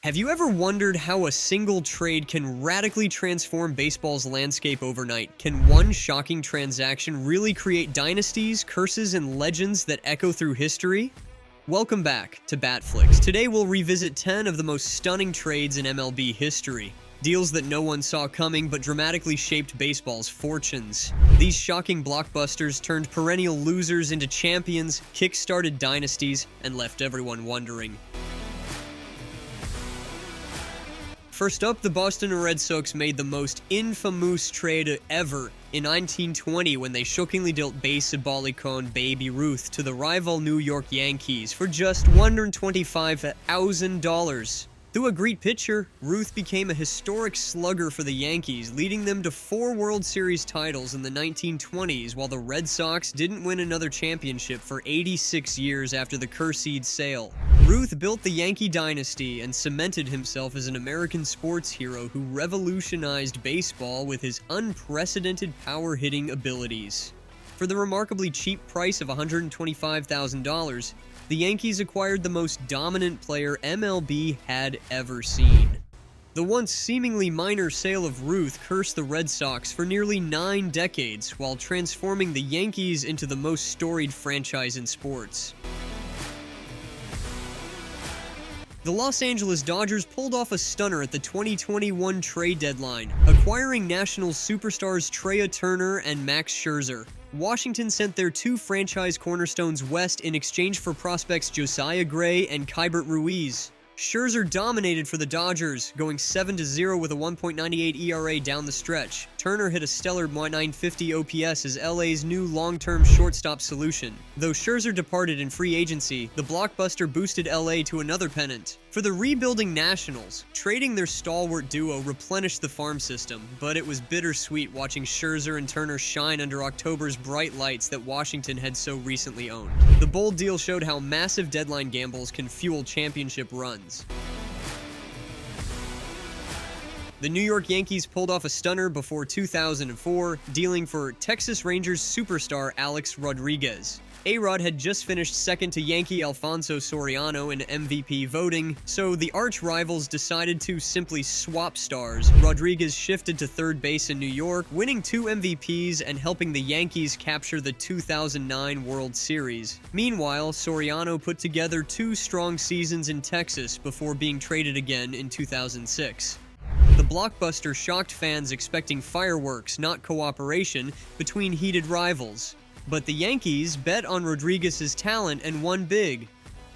Have you ever wondered how a single trade can radically transform baseball's landscape overnight? Can one shocking transaction really create dynasties, curses, and legends that echo through history? Welcome back to Bat Flix. Today we'll revisit 10 of the most stunning trades in MLB history. Deals that no one saw coming but dramatically shaped baseball's fortunes. These shocking blockbusters turned perennial losers into champions, kick-started dynasties, and left everyone wondering. First up, the Boston Red Sox made the most infamous trade ever in 1920 when they shockingly dealt baseball icon Baby Ruth to the rival New York Yankees for just $125,000. Through a great pitcher, Ruth became a historic slugger for the Yankees, leading them to 4 World Series titles in the 1920s, while the Red Sox didn't win another championship for 86 years after the Kerseed sale. Ruth built the Yankee dynasty and cemented himself as an American sports hero who revolutionized baseball with his unprecedented power-hitting abilities. For the remarkably cheap price of $125,000, the Yankees acquired the most dominant player MLB had ever seen. The once seemingly minor sale of Ruth cursed the Red Sox for nearly 9 decades, while transforming the Yankees into the most storied franchise in sports. The Los Angeles Dodgers pulled off a stunner at the 2021 trade deadline, acquiring Nationals superstars Trea Turner and Max Scherzer. Washington sent their 2 franchise cornerstones west in exchange for prospects Josiah Gray and Keibert Ruiz. Scherzer dominated for the Dodgers, going 7-0 with a 1.98 ERA down the stretch. Turner hit a stellar .950 OPS as LA's new long-term shortstop solution. Though Scherzer departed in free agency, the blockbuster boosted LA to another pennant. For the rebuilding Nationals, trading their stalwart duo replenished the farm system, but it was bittersweet watching Scherzer and Turner shine under October's bright lights that Washington had so recently owned. The bold deal showed how massive deadline gambles can fuel championship runs. The New York Yankees pulled off a stunner before 2004, dealing for Texas Rangers superstar Alex Rodriguez. A-Rod had just finished second to Yankee Alfonso Soriano in MVP voting, so the arch-rivals decided to simply swap stars. Rodriguez shifted to third base in New York, winning 2 MVPs and helping the Yankees capture the 2009 World Series. Meanwhile, Soriano put together 2 strong seasons in Texas before being traded again in 2006. The blockbuster shocked fans expecting fireworks, not cooperation, between heated rivals. But the Yankees bet on Rodriguez's talent and won big.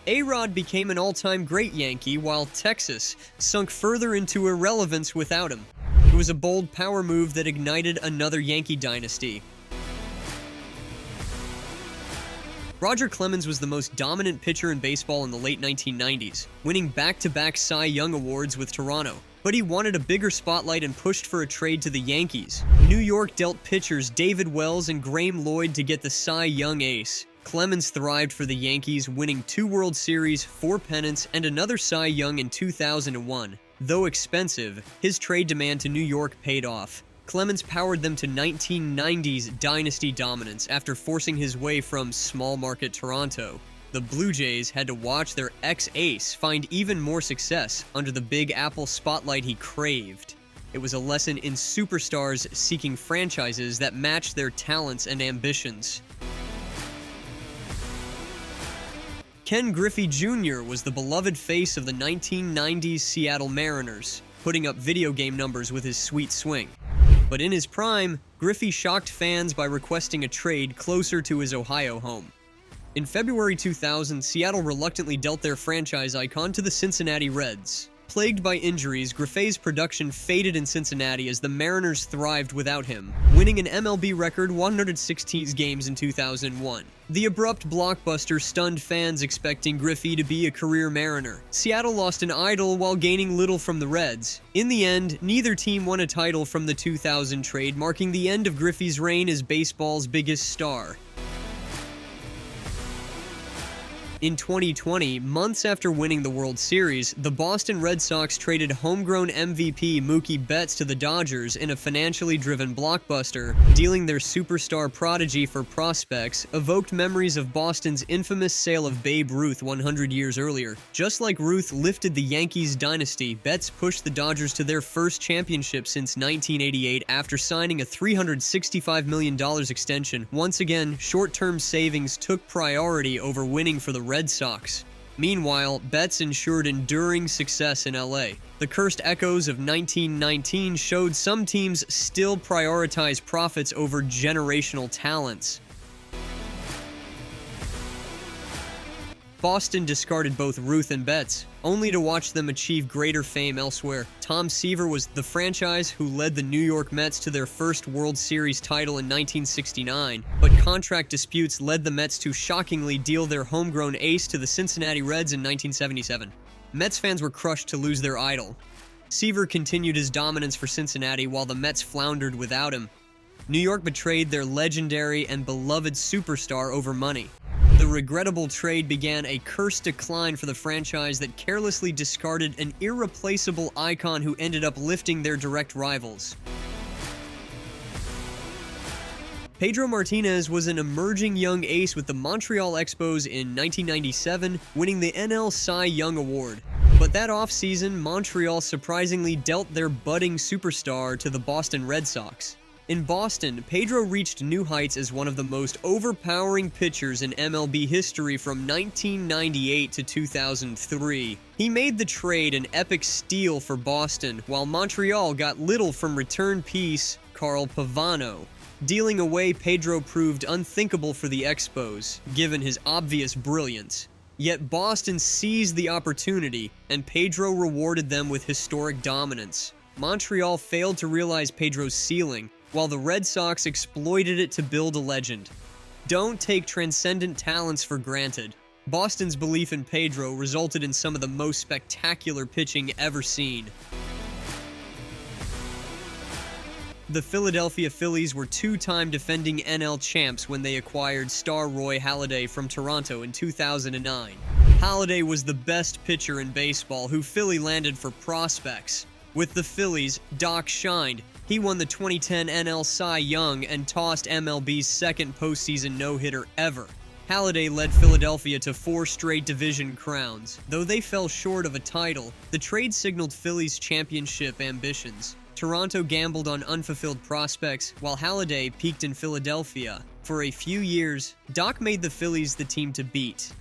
A-Rod became an all-time great Yankee, while Texas sunk further into irrelevance without him. It was a bold power move that ignited another Yankee dynasty. Roger Clemens was the most dominant pitcher in baseball in the late 1990s, winning back-to-back Cy Young awards with Toronto. But he wanted a bigger spotlight and pushed for a trade to the Yankees. New York dealt pitchers David Wells and Graeme Lloyd to get the Cy Young ace. Clemens thrived for the Yankees, winning 2 World Series, 4 pennants, and another Cy Young in 2001. Though expensive, his trade demand to New York paid off. Clemens powered them to 1990s dynasty dominance after forcing his way from small-market Toronto. The Blue Jays had to watch their ex-ace find even more success under the Big Apple spotlight he craved. It was a lesson in superstars seeking franchises that matched their talents and ambitions. Ken Griffey Jr. was the beloved face of the 1990s Seattle Mariners, putting up video game numbers with his sweet swing. But in his prime, Griffey shocked fans by requesting a trade closer to his Ohio home. In February 2000, Seattle reluctantly dealt their franchise icon to the Cincinnati Reds. Plagued by injuries, Griffey's production faded in Cincinnati as the Mariners thrived without him, winning an MLB record 116 games in 2001. The abrupt blockbuster stunned fans expecting Griffey to be a career Mariner. Seattle lost an idol while gaining little from the Reds. In the end, neither team won a title from the 2000 trade, marking the end of Griffey's reign as baseball's biggest star. In 2020, months after winning the World Series, the Boston Red Sox traded homegrown MVP Mookie Betts to the Dodgers in a financially driven blockbuster. Dealing their superstar prodigy for prospects evoked memories of Boston's infamous sale of Babe Ruth 100 years earlier. Just like Ruth lifted the Yankees dynasty, Betts pushed the Dodgers to their first championship since 1988 after signing a $365 million extension. Once again, short-term savings took priority over winning for the Red Sox. Meanwhile, Betts ensured enduring success in LA. The cursed echoes of 1919 showed some teams still prioritize profits over generational talents. Boston discarded both Ruth and Betts, only to watch them achieve greater fame elsewhere. Tom Seaver was the franchise who led the New York Mets to their first World Series title in 1969, but contract disputes led the Mets to shockingly deal their homegrown ace to the Cincinnati Reds in 1977. Mets fans were crushed to lose their idol. Seaver continued his dominance for Cincinnati while the Mets floundered without him. New York betrayed their legendary and beloved superstar over money. The regrettable trade began a cursed decline for the franchise that carelessly discarded an irreplaceable icon who ended up lifting their direct rivals. Pedro Martinez was an emerging young ace with the Montreal Expos in 1997, winning the NL Cy Young Award. But that offseason, Montreal surprisingly dealt their budding superstar to the Boston Red Sox. In Boston, Pedro reached new heights as one of the most overpowering pitchers in MLB history from 1998 to 2003. He made the trade an epic steal for Boston, while Montreal got little from return piece Carl Pavano. Dealing away Pedro proved unthinkable for the Expos, given his obvious brilliance. Yet Boston seized the opportunity, and Pedro rewarded them with historic dominance. Montreal failed to realize Pedro's ceiling, while the Red Sox exploited it to build a legend. Don't take transcendent talents for granted. Boston's belief in Pedro resulted in some of the most spectacular pitching ever seen. The Philadelphia Phillies were two-time defending NL champs when they acquired star Roy Halladay from Toronto in 2009. Halladay was the best pitcher in baseball who Philly landed for prospects. With the Phillies, Doc shined. He won the 2010 NL Cy Young and tossed MLB's second postseason no-hitter ever. Halladay led Philadelphia to 4 straight division crowns. Though they fell short of a title, the trade signaled Phillies' championship ambitions. Toronto gambled on unfulfilled prospects, while Halladay peaked in Philadelphia. For a few years, Doc made the Phillies the team to beat.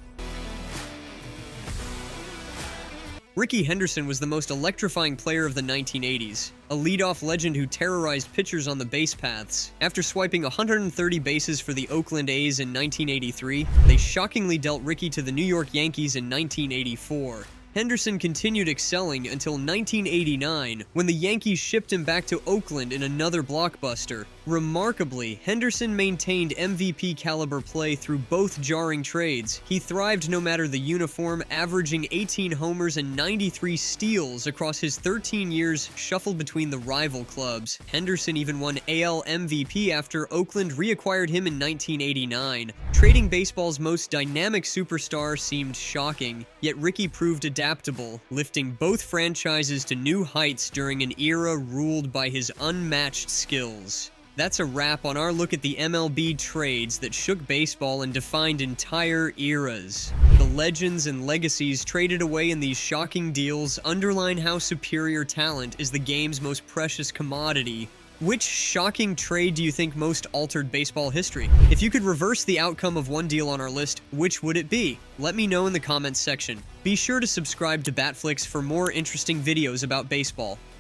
Rickey Henderson was the most electrifying player of the 1980s, a leadoff legend who terrorized pitchers on the base paths. After swiping 130 bases for the Oakland A's in 1983, they shockingly dealt Rickey to the New York Yankees in 1984. Henderson continued excelling until 1989, when the Yankees shipped him back to Oakland in another blockbuster. Remarkably, Henderson maintained MVP-caliber play through both jarring trades. He thrived no matter the uniform, averaging 18 homers and 93 steals across his 13 years shuffled between the rival clubs. Henderson even won AL MVP after Oakland reacquired him in 1989. Trading baseball's most dynamic superstar seemed shocking, yet Rickey proved adaptable, lifting both franchises to new heights during an era ruled by his unmatched skills. That's a wrap on our look at the MLB trades that shook baseball and defined entire eras. The legends and legacies traded away in these shocking deals underline how superior talent is the game's most precious commodity. Which shocking trade do you think most altered baseball history? If you could reverse the outcome of one deal on our list, which would it be? Let me know in the comments section. Be sure to subscribe to Bat Flix for more interesting videos about baseball.